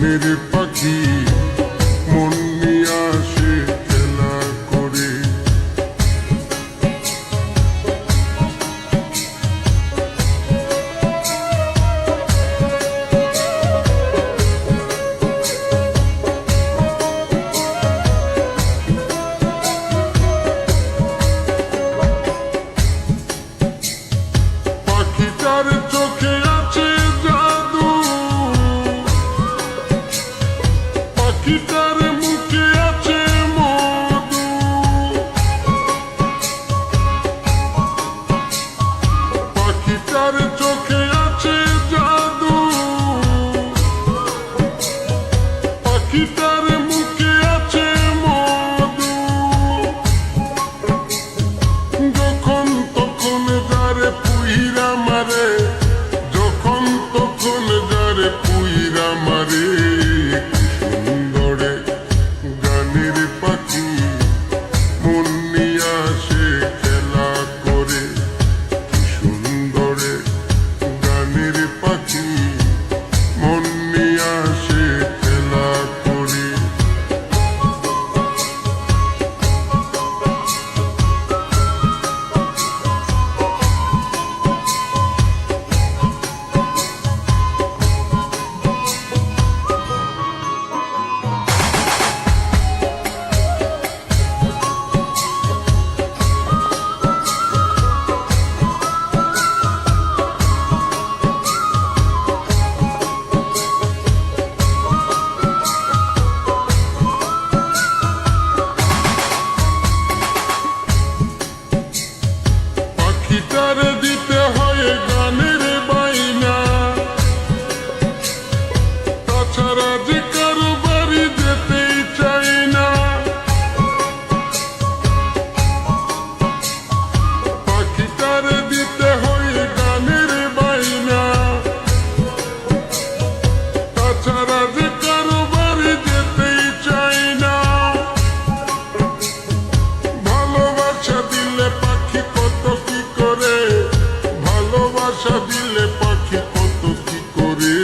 গানের পাখি মন নিয়ে আসে খেলা করে। পাখিটার চোখে আছে জাদু, পাখিটার মুখে আছে মধু, পাখিটার চোখে আছে জাদু, পাখিটার মুখে আছে মধু। যখন তখন যারে পুইরা মারে, যখন তখন যারে পুইরা মারে, সুন্দরে গানের পাখি মন নিয়ে আসে খেলা করে। সুন্দরে গানের পাখি মন নিয়ে আসে খেলা করে। পাখিটার দিতে হয় গানের বাইনা, তাছাড়া যে কারো বাড়ি যেতেই চাই না। পাখিটার দিতে হয় গানের বাইনা, তাছাড়া যে কারো বাড়ি যেতেই চাই না। ভালোবাসা দিলে পাখি কত কি করে, ভালোবাসা দিলে পাখি কত কি করে।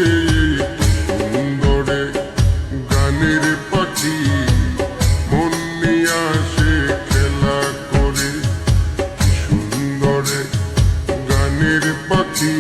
সুন্দরে গানের পাখি মন নিয়ে আসে খেলা করে। সুন্দরে গানের পাখি